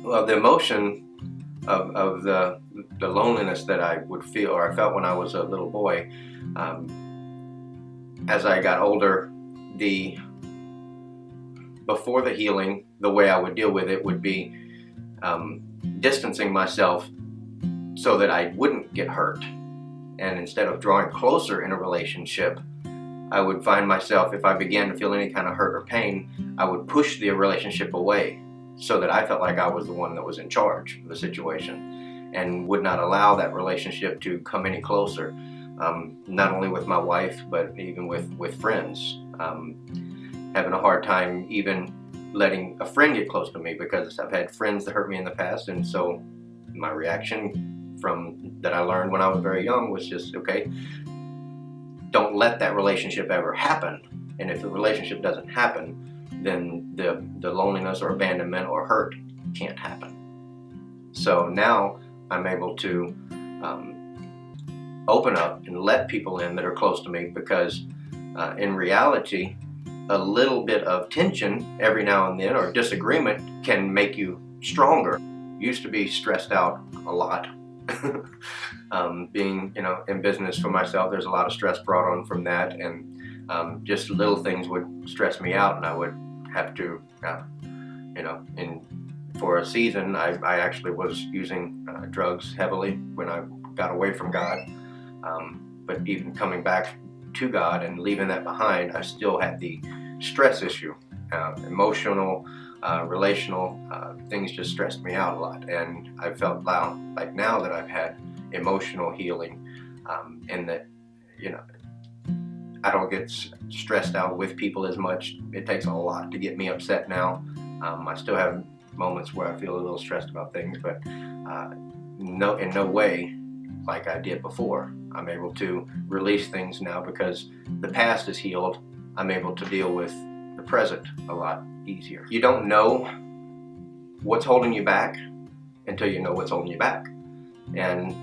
Well, the emotion of the loneliness that I would feel, or I felt when I was a little boy, as I got older, the before the healing, the way I would deal with it would be distancing myself so that I wouldn't get hurt. And instead of drawing closer in a relationship, I would find myself, if I began to feel any kind of hurt or pain, I would push the relationship away so that I felt like I was the one that was in charge of the situation and would not allow that relationship to come any closer, not only with my wife, but even with friends. Having a hard time even letting a friend get close to me because I've had friends that hurt me in the past, and so my reaction from that I learned when I was very young was just, okay, don't let that relationship ever happen. And if the relationship doesn't happen, then the loneliness or abandonment or hurt can't happen. So now I'm able to open up and let people in that are close to me, because in reality, a little bit of tension every now and then or disagreement can make you stronger. Used to be stressed out a lot. Being, in business for myself, there's a lot of stress brought on from that, and just little things would stress me out, and I would have to, for a season, I actually was using drugs heavily when I got away from God. But even coming back to God and leaving that behind, I still had the stress issue, emotional, relational, things just stressed me out a lot. And I felt like now that I've had emotional healing, and that, I don't get stressed out with people as much. It takes a lot to get me upset now. I still have moments where I feel a little stressed about things, but in no way like I did before. I'm able to release things now because the past is healed. I'm able to deal with the present a lot easier. You don't know what's holding you back until you know what's holding you back. And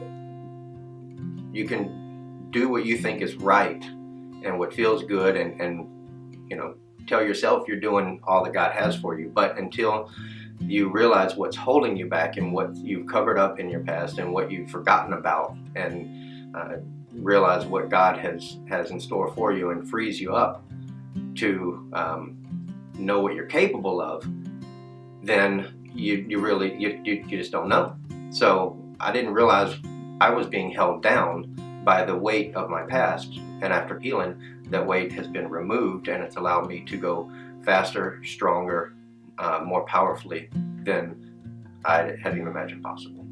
you can do what you think is right and what feels good, and tell yourself you're doing all that God has for you. But until you realize what's holding you back and what you've covered up in your past and what you've forgotten about, and realize what God has in store for you and frees you up to know what you're capable of, then you just don't know. So I didn't realize I was being held down by the weight of my past, and after healing, that weight has been removed, and it's allowed me to go faster, stronger, more powerfully than I had even imagined possible.